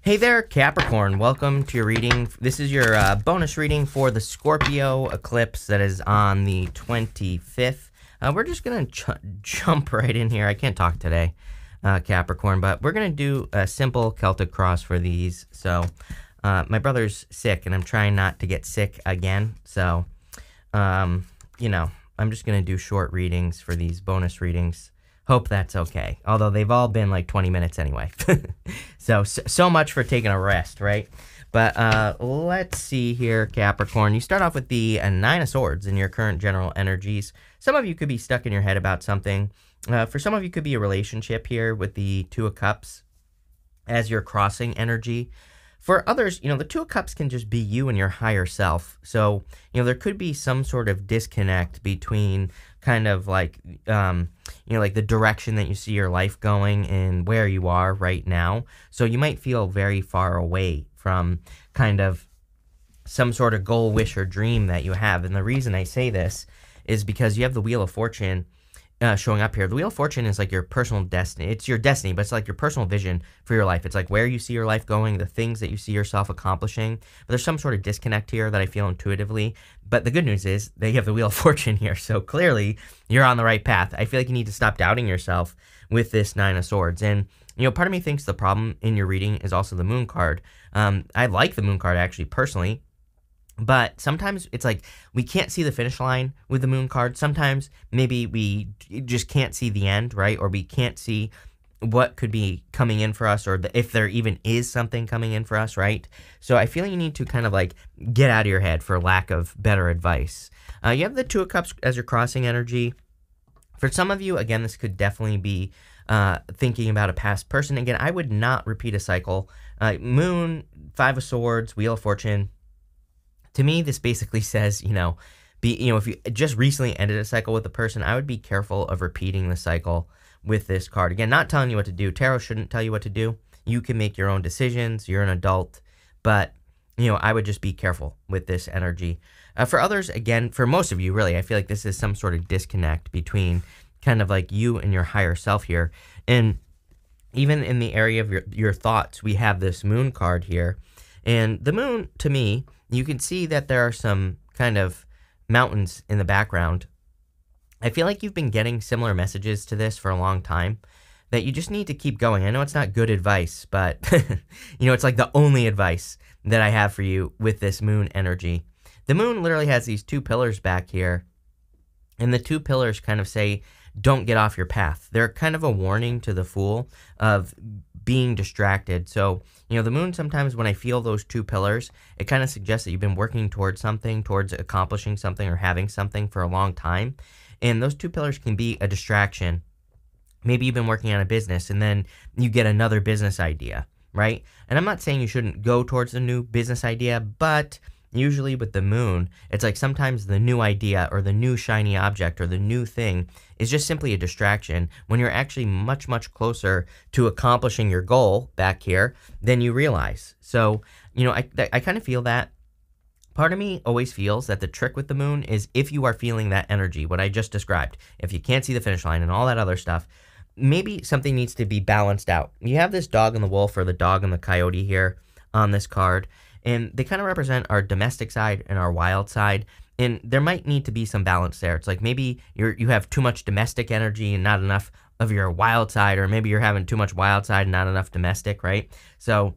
Hey there, Capricorn. Welcome to your reading. This is your bonus reading for the Scorpio eclipse that is on the 25th. We're just going to jump right in here. I can't talk today, Capricorn, but we're going to do a simple Celtic cross for these. So my brother's sick, and I'm trying not to get sick again. So, you know, I'm just going to do short readings for these bonus readings. Hope that's okay. Although they've all been like 20 minutes anyway. So much for taking a rest, right? But let's see here, Capricorn. You start off with the Nine of Swords in your current general energies. Some of you could be stuck in your head about something. For some of you, could be a relationship here with the Two of Cups as your crossing energy. For others, you know, the Two of Cups can just be you and your higher self. So, you know, there could be some sort of disconnect between kind of like, you know, like the direction that you see your life going and where you are right now. So you might feel very far away from kind of some sort of goal, wish, or dream that you have. And the reason I say this is because you have the Wheel of Fortune showing up here. The Wheel of Fortune is like your personal destiny. It's your destiny, but it's like your personal vision for your life. It's like where you see your life going, the things that you see yourself accomplishing. But there's some sort of disconnect here that I feel intuitively. But the good news is that you have the Wheel of Fortune here. So clearly you're on the right path. I feel like you need to stop doubting yourself with this Nine of Swords. And, you know, part of me thinks the problem in your reading is also the Moon card. I like the Moon card actually personally. But sometimes it's like we can't see the finish line with the Moon card. Sometimes maybe we just can't see the end, right? Or we can't see what could be coming in for us, or if there even is something coming in for us, right? So I feel you need to kind of like get out of your head, for lack of better advice. You have the Two of Cups as your crossing energy. For some of you, again, this could definitely be thinking about a past person. Again, I would not repeat a cycle. Moon, Five of Swords, Wheel of Fortune. To me, this basically says, you know, if you just recently ended a cycle with a person, I would be careful of repeating the cycle with this card. Again, not telling you what to do. Tarot shouldn't tell you what to do. You can make your own decisions. You're an adult. But, you know, I would just be careful with this energy. For others, again, for most of you, really, I feel like this is some sort of disconnect between kind of like you and your higher self here. And even in the area of your thoughts, we have this Moon card here. And the Moon, to me, you can see that there are some kind of mountains in the background. I feel like you've been getting similar messages to this for a long time, that you just need to keep going. I know it's not good advice, but, you know, it's like the only advice that I have for you with this Moon energy. The Moon literally has these two pillars back here, and the two pillars kind of say, don't get off your path. They're kind of a warning to the Fool of being distracted. So, you know, the Moon, sometimes when I feel those two pillars, it kind of suggests that you've been working towards something, towards accomplishing something or having something for a long time. And those two pillars can be a distraction. Maybe you've been working on a business and then you get another business idea, right? And I'm not saying you shouldn't go towards a new business idea, but usually with the Moon, it's like sometimes the new idea or the new shiny object or the new thing is just simply a distraction when you're actually much, much closer to accomplishing your goal back here than you realize. So, you know, I kind of feel that. Part of me always feels that the trick with the Moon is if you are feeling that energy, what I just described, if you can't see the finish line and all that other stuff, maybe something needs to be balanced out. You have this dog and the wolf, or the dog and the coyote here on this card. And they kind of represent our domestic side and our wild side. And there might need to be some balance there. It's like maybe you have too much domestic energy and not enough of your wild side, or maybe you're having too much wild side and not enough domestic, right? So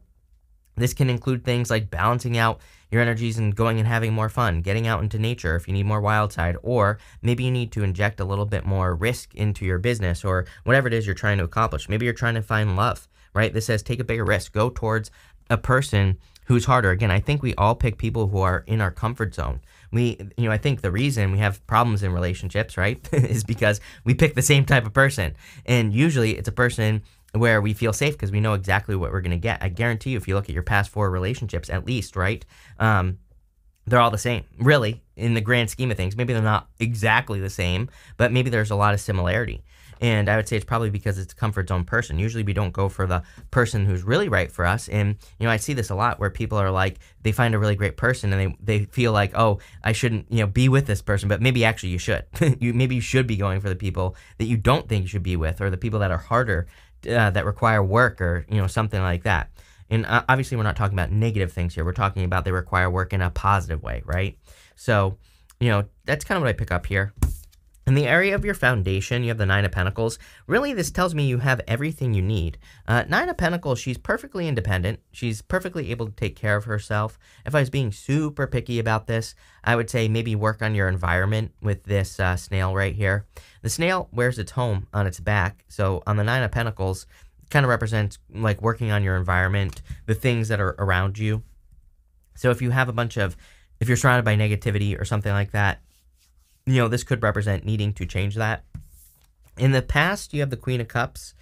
this can include things like balancing out your energies and going and having more fun, getting out into nature if you need more wild side, or maybe you need to inject a little bit more risk into your business or whatever it is you're trying to accomplish. Maybe you're trying to find love, right? This says take a bigger risk. Go towards a person who's harder. Again, I think we all pick people who are in our comfort zone. I think the reason we have problems in relationships, right, is because we pick the same type of person. And usually it's a person where we feel safe because we know exactly what we're going to get. I guarantee you, if you look at your past 4 relationships, at least, right, they're all the same, really, in the grand scheme of things. Maybe they're not exactly the same, but maybe there's a lot of similarity. And I would say it's probably because it's a comfort zone person. Usually we don't go for the person who's really right for us. And, you know, I see this a lot where people are like, they find a really great person and they feel like, oh, I shouldn't, you know, be with this person. But maybe actually you should. Maybe you should be going for the people that you don't think you should be with, or the people that are harder, that require work, or, you know, something like that. And obviously we're not talking about negative things here. We're talking about they require work in a positive way, right? So, you know, that's kind of what I pick up here. In the area of your foundation, you have the Nine of Pentacles. Really, this tells me you have everything you need. Nine of Pentacles, she's perfectly independent. She's perfectly able to take care of herself. If I was being super picky about this, I would say maybe work on your environment with this snail right here. The snail wears its home on its back. So on the Nine of Pentacles, it kind of represents like working on your environment, the things that are around you. So if you have if you're surrounded by negativity or something like that, you know, this could represent needing to change that. In the past, you have the Queen of Cups.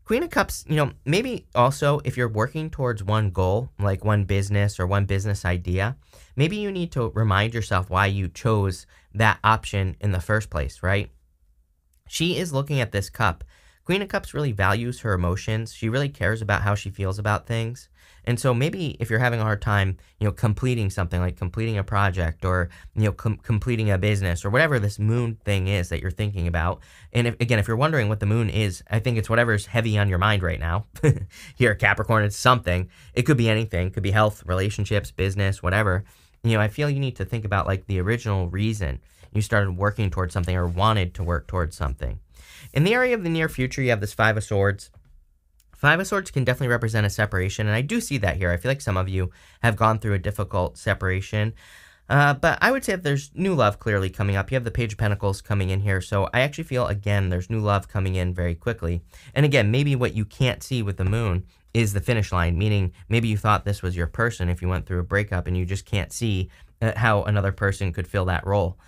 Queen of Cups, you know, maybe also if you're working towards one goal, like one business or one business idea, maybe you need to remind yourself why you chose that option in the first place, right? She is looking at this cup. Queen of Cups really values her emotions. She really cares about how she feels about things. And so maybe if you're having a hard time, you know, completing something like completing a project or, you know, completing a business or whatever this moon thing is that you're thinking about. And if you're wondering what the moon is, I think it's whatever's heavy on your mind right now. Here at Capricorn, it's something. It could be anything. It could be health, relationships, business, whatever. You know, I feel you need to think about like the original reason you started working towards something or wanted to work towards something. In the area of the near future, you have this Five of Swords. Five of Swords can definitely represent a separation, and I do see that here. I feel like some of you have gone through a difficult separation, but I would say if there's new love clearly coming up. You have the Page of Pentacles coming in here, so I actually feel, again, there's new love coming in very quickly. And again, maybe what you can't see with the moon is the finish line, meaning maybe you thought this was your person if you went through a breakup and you just can't see how another person could fill that role.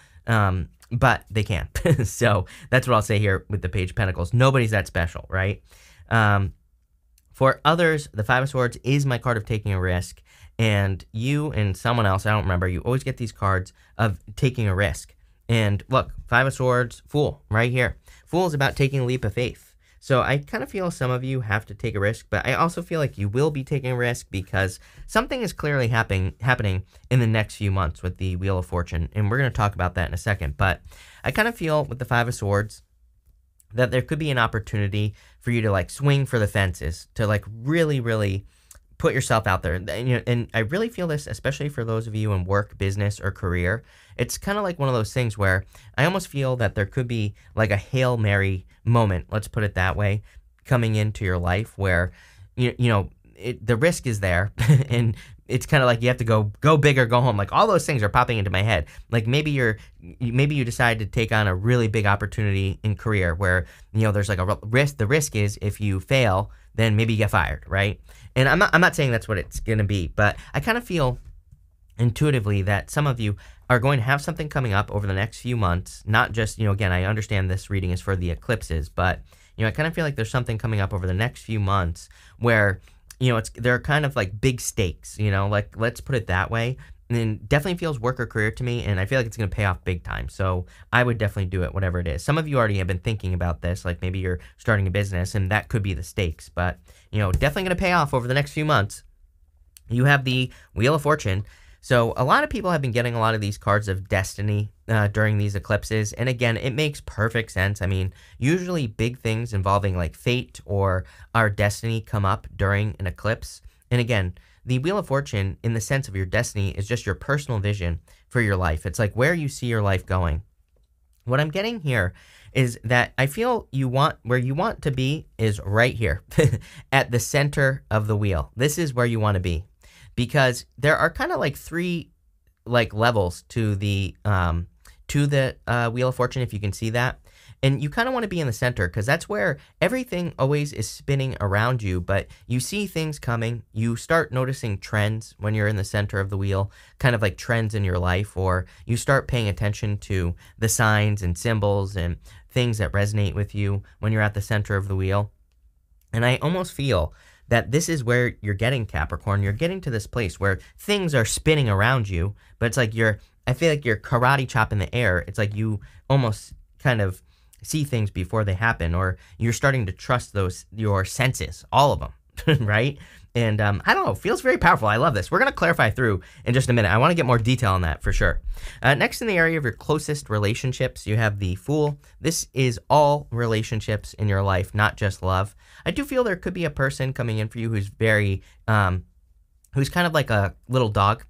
But they can. So that's what I'll say here with the Page of Pentacles. Nobody's that special, right? For others, the Five of Swords is my card of taking a risk. And you and someone else, I don't remember, you always get these cards of taking a risk. And look, Five of Swords, Fool, right here. Fool is about taking a leap of faith. So I kind of feel some of you have to take a risk, but I also feel like you will be taking a risk because something is clearly happening in the next few months with the Wheel of Fortune, and we're going to talk about that in a second. But I kind of feel with the Five of Swords that there could be an opportunity for you to like swing for the fences, to like really, really put yourself out there. And I really feel this, especially for those of you in work, business, or career. It's kind of like one of those things where I almost feel that there could be like a Hail Mary moment, let's put it that way, coming into your life where, the risk is there and it's kind of like you have to go big or go home. Like all those things are popping into my head. Like maybe you decide to take on a really big opportunity in career where, there's like a risk. The risk is if you fail, then maybe you get fired, right? And I'm not saying that's what it's going to be, but I kind of feel intuitively that some of you are going to have something coming up over the next few months. Not just, again, I understand this reading is for the eclipses, but, I kind of feel like there's something coming up over the next few months where, there are kind of like big stakes, like let's put it that way. And definitely feels work or career to me, and I feel like it's going to pay off big time. So I would definitely do it, whatever it is. Some of you already have been thinking about this, like maybe you're starting a business, and that could be the stakes. But, definitely going to pay off over the next few months. You have the Wheel of Fortune. So a lot of people have been getting a lot of these cards of destiny during these eclipses. And again, it makes perfect sense. I mean, usually big things involving like fate or our destiny come up during an eclipse. And again, the Wheel of Fortune, in the sense of your destiny, is just your personal vision for your life. It's like where you see your life going. What I'm getting here is that I feel where you want to be is right here at the center of the wheel. This is where you want to be. Because there are kind of like three like levels to the Wheel of Fortune, if you can see that. And you kind of want to be in the center because that's where everything always is spinning around you, but you see things coming. You start noticing trends when you're in the center of the wheel, kind of like trends in your life, or you start paying attention to the signs and symbols and things that resonate with you when you're at the center of the wheel. And I almost feel that this is where you're getting, Capricorn. You're getting to this place where things are spinning around you, but it's like I feel like you're karate chop in the air. It's like you almost kind of see things before they happen, or you're starting to trust your senses, all of them, right? And I don't know, feels very powerful. I love this. We're going to clarify through in just a minute. I want to get more detail on that for sure. Next, in the area of your closest relationships, you have the Fool. This is all relationships in your life, not just love. I do feel there could be a person coming in for you who's very who's kind of like a little dog,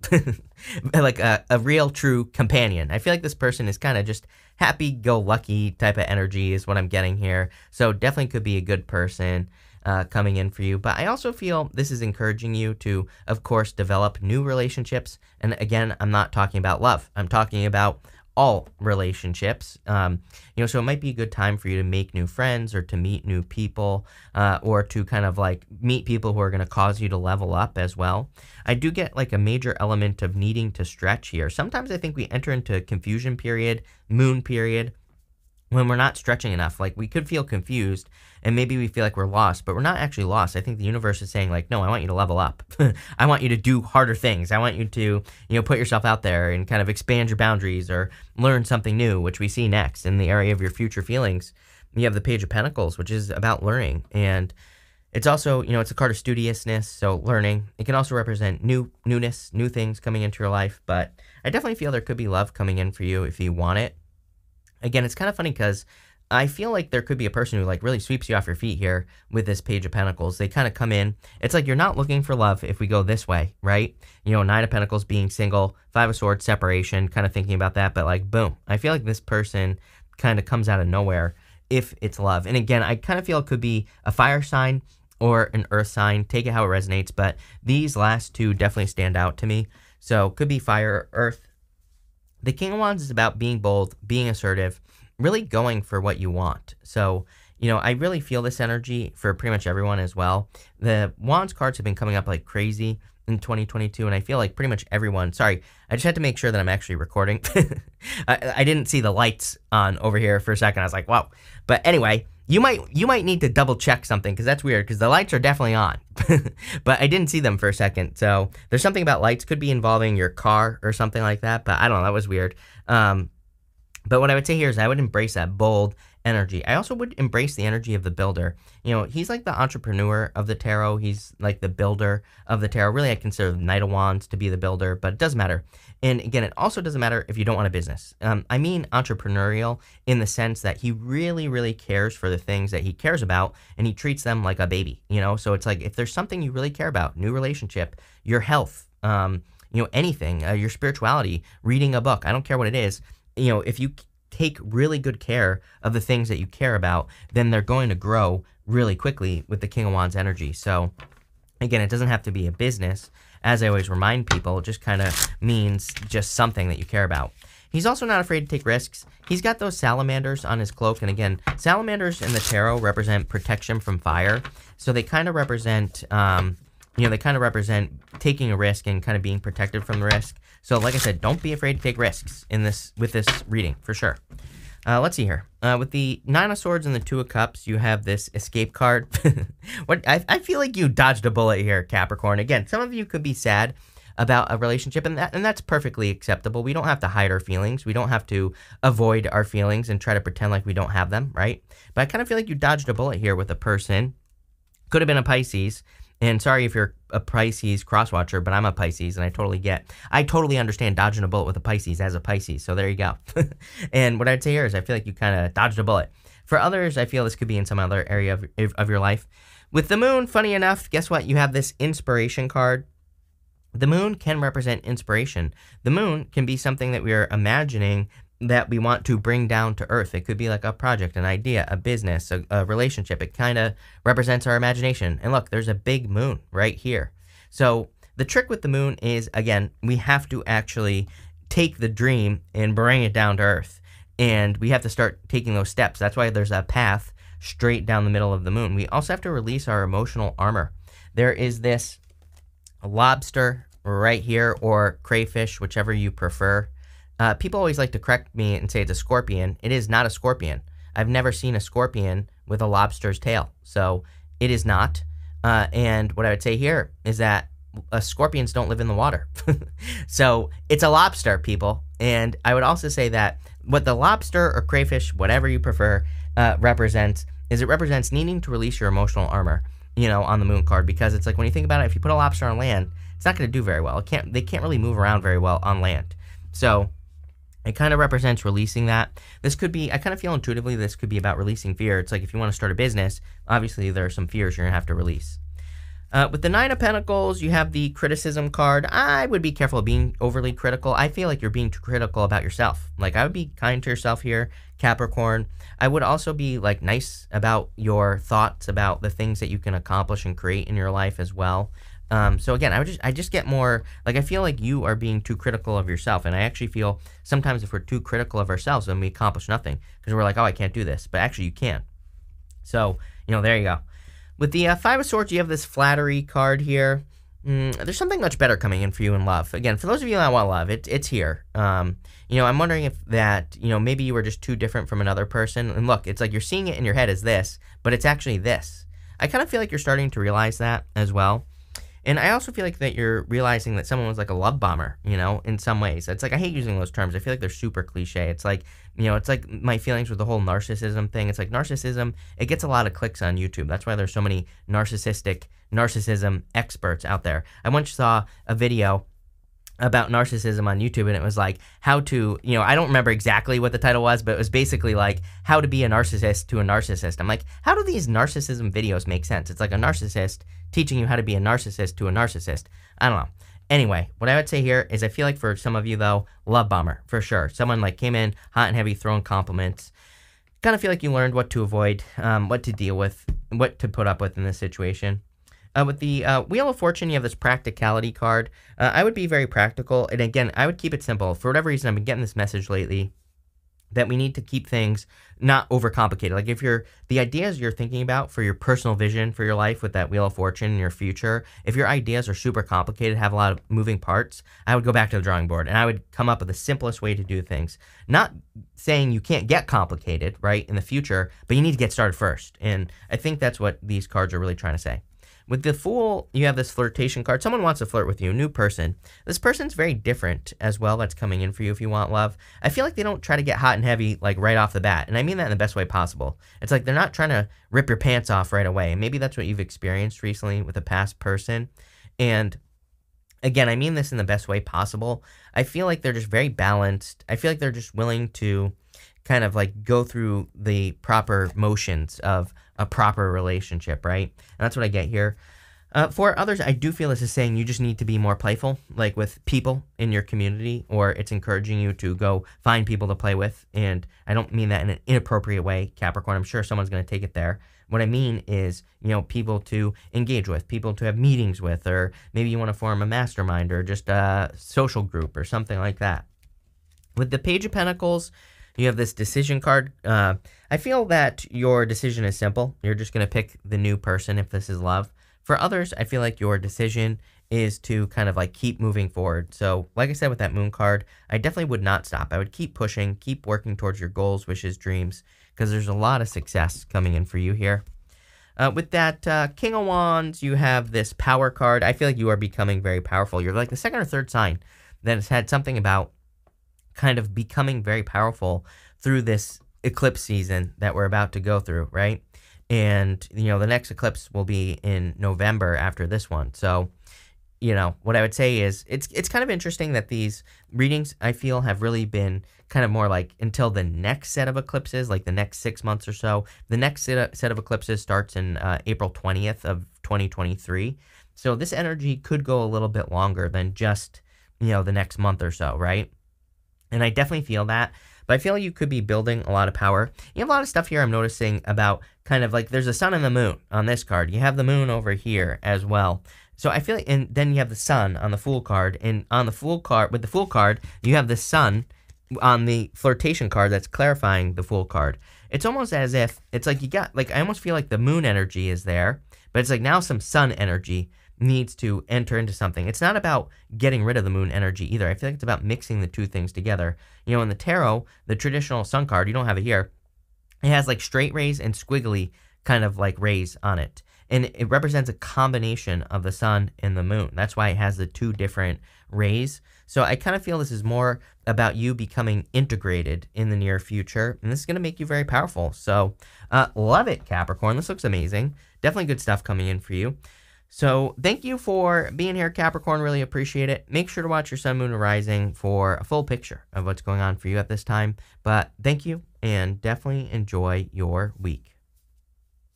like a real true companion. I feel like this person is kind of just happy-go-lucky type of energy is what I'm getting here. So definitely could be a good person coming in for you. But I also feel this is encouraging you to, of course, develop new relationships. And again, I'm not talking about love. I'm talking about all relationships. So it might be a good time for you to make new friends or to meet new people or to kind of like meet people who are going to cause you to level up as well. I do get like a major element of needing to stretch here. Sometimes I think we enter into a confusion period, moon period, when we're not stretching enough. Like we could feel confused and maybe we feel like we're lost, but we're not actually lost. I think the universe is saying like, no, I want you to level up. I want you to do harder things. I want you to, put yourself out there and kind of expand your boundaries or learn something new, which we see next in the area of your future feelings. You have the Page of Pentacles, which is about learning. And it's also, it's a card of studiousness, so learning. It can also represent newness, new things coming into your life. But I definitely feel there could be love coming in for you if you want it. Again, it's kind of funny because I feel like there could be a person who like really sweeps you off your feet here with this Page of Pentacles. They kind of come in. It's like you're not looking for love if we go this way, right? Nine of Pentacles being single, Five of Swords, separation, kind of thinking about that. But like, boom, I feel like this person kind of comes out of nowhere if it's love. And again, I kind of feel it could be a fire sign or an earth sign. Take it how it resonates. But these last two definitely stand out to me. So could be fire, earth. The King of Wands is about being bold, being assertive, really going for what you want. So, I really feel this energy for pretty much everyone as well. The Wands cards have been coming up like crazy in 2022, and I feel like pretty much everyone, sorry, I just had to make sure that I'm actually recording. I didn't see the lights on over here for a second. I was like, wow. But anyway, you might need to double check something because that's weird because the lights are definitely on, but I didn't see them for a second. So there's something about lights, could be involving your car or something like that, but I don't know, that was weird. But what I would say here is I would embrace that bold energy. I also would embrace the energy of the builder. He's like the entrepreneur of the tarot. He's like the builder of the tarot. Really, I consider the Knight of Wands to be the builder, but it doesn't matter. And again, it also doesn't matter if you don't want a business. I mean entrepreneurial in the sense that he really, really cares for the things that he cares about, and he treats them like a baby, So it's like if there's something you really care about, new relationship, your health, anything, your spirituality, reading a book, I don't care what it is, if you take really good care of the things that you care about, then they're going to grow really quickly with the King of Wands energy. So again, it doesn't have to be a business. As I always remind people, it just kind of means just something that you care about. He's also not afraid to take risks. He's got those salamanders on his cloak. And again, salamanders in the tarot represent protection from fire. So they kind of represent, taking a risk and kind of being protected from the risk. So like I said, don't be afraid to take risks with this reading, for sure. Let's see here. With the Nine of Swords and the Two of Cups, you have this escape card. I feel like you dodged a bullet here, Capricorn. Again, some of you could be sad about a relationship, and that's perfectly acceptable. We don't have to hide our feelings. We don't have to avoid our feelings and try to pretend like we don't have them, right? But I kind of feel like you dodged a bullet here with a person. Could have been a Pisces. And sorry if you're a Pisces crosswatcher, but I'm a Pisces, and I totally understand dodging a bullet with a Pisces as a Pisces. So there you go. And what I'd say here is I feel like you kind of dodged a bullet. For others, I feel this could be in some other area of your life. With the moon, funny enough, guess what? You have this inspiration card. The moon can represent inspiration. The moon can be something that we are imagining that we want to bring down to earth. It could be like a project, an idea, a business, a relationship. It kind of represents our imagination. And look, there's a big moon right here. So the trick with the moon is, again, we have to actually take the dream and bring it down to earth. And we have to start taking those steps. That's why there's a path straight down the middle of the moon. We also have to release our emotional armor. There is this lobster right here, or crayfish, whichever you prefer. People always like to correct me and say it's a scorpion. It is not a scorpion. I've never seen a scorpion with a lobster's tail. So it is not. And what I would say here is that scorpions don't live in the water. So it's a lobster, people. And I would also say that what the lobster or crayfish, whatever you prefer, represents is it represents needing to release your emotional armor, on the moon card. Because it's like when you think about it, if you put a lobster on land, it's not going to do very well. They can't really move around very well on land. So it kind of represents releasing that. This could be, I kind of feel intuitively this could be about releasing fear. It's like if you want to start a business, obviously there are some fears you're going to have to release. With the Nine of Pentacles, you have the criticism card. I would be careful of being overly critical. I feel like you're being too critical about yourself. Like, I would be kind to yourself here, Capricorn. I would also be, like, nice about your thoughts about the things that you can accomplish and create in your life as well. So again, I just get more, like, I feel like you are being too critical of yourself. And I actually feel sometimes if we're too critical of ourselves, then we accomplish nothing. Because we're like, oh, I can't do this. But actually, you can. So, there you go. With the Five of Swords, you have this flattery card here. There's something much better coming in for you in love. Again, for those of you that want love, it's here. I'm wondering if that, maybe you were just too different from another person. And look, it's like you're seeing it in your head as this, but it's actually this. I kind of feel like you're starting to realize that as well. And I also feel like that you're realizing that someone was like a love bomber, in some ways. It's like, I hate using those terms. I feel like they're super cliche. It's like, it's like my feelings with the whole narcissism thing. It's like narcissism, it gets a lot of clicks on YouTube. That's why there's so many narcissism experts out there. I once saw a video about narcissism on YouTube, and it was like how to, I don't remember exactly what the title was, but it was basically like how to be a narcissist to a narcissist. I'm like, how do these narcissism videos make sense? It's like a narcissist teaching you how to be a narcissist to a narcissist. I don't know. Anyway, what I would say here is I feel like for some of you, though, love bomber, for sure. Someone like came in hot and heavy, throwing compliments. Kind of feel like you learned what to avoid, what to deal with, what to put up with in this situation. With the Wheel of Fortune, you have this practicality card. I would be very practical. And again, I would keep it simple. For whatever reason, I've been getting this message lately that we need to keep things not overcomplicated. Like if the ideas you're thinking about for your personal vision for your life with that Wheel of Fortune in your future, if your ideas are super complicated, have a lot of moving parts, I would go back to the drawing board and I would come up with the simplest way to do things. Not saying you can't get complicated, right, in the future, but you need to get started first. And I think that's what these cards are really trying to say. With the Fool, you have this flirtation card. Someone wants to flirt with you, a new person. This person's very different as well that's coming in for you if you want love. I feel like they don't try to get hot and heavy like right off the bat. And I mean that in the best way possible. It's like they're not trying to rip your pants off right away. And maybe that's what you've experienced recently with a past person. And again, I mean this in the best way possible. I feel like they're just very balanced. I feel like they're just willing to kind of like go through the proper motions of a proper relationship, right? And that's what I get here. For others, I do feel this is saying you just need to be more playful, like with people in your community, or it's encouraging you to go find people to play with. And I don't mean that in an inappropriate way, Capricorn. I'm sure someone's going to take it there. What I mean is, people to engage with, people to have meetings with, or maybe you want to form a mastermind or just a social group or something like that. With the Page of Pentacles, you have this decision card. I feel that your decision is simple. You're just going to pick the new person if this is love. For others, I feel like your decision is to kind of like keep moving forward. So like I said with that Moon card, I definitely would not stop. I would keep pushing, keep working towards your goals, wishes, dreams, because there's a lot of success coming in for you here. With that King of Wands, you have this Power card. I feel like you are becoming very powerful. You're like the second or third sign that has had something about kind of becoming very powerful through this eclipse season that we're about to go through, right? And, the next eclipse will be in November after this one. So, what I would say is it's kind of interesting that these readings, I feel, have really been kind of more like until the next set of eclipses, like the next 6 months or so. The next set of eclipses starts in April 20th of 2023. So this energy could go a little bit longer than just, the next month or so, right? And I definitely feel that. But I feel like you could be building a lot of power. You have a lot of stuff here I'm noticing about kind of like there's a sun and the moon on this card. You have the moon over here as well. So I feel like, and then you have the sun on the Fool card. And on the Fool card, with the Fool card, you have the sun on the flirtation card that's clarifying the Fool card. It's almost as if, it's like you got, like I almost feel like the moon energy is there. But it's like now some sun energy needs to enter into something. It's not about getting rid of the moon energy either. I feel like it's about mixing the two things together. In the tarot, the traditional sun card, you don't have it here, it has like straight rays and squiggly kind of like rays on it. And it represents a combination of the sun and the moon. That's why it has the two different rays. So I kind of feel this is more about you becoming integrated in the near future. And this is going to make you very powerful. So love it, Capricorn. This looks amazing. Definitely good stuff coming in for you. So thank you for being here, Capricorn. Really appreciate it. Make sure to watch your sun, moon, and rising for a full picture of what's going on for you at this time. But thank you, and definitely enjoy your week.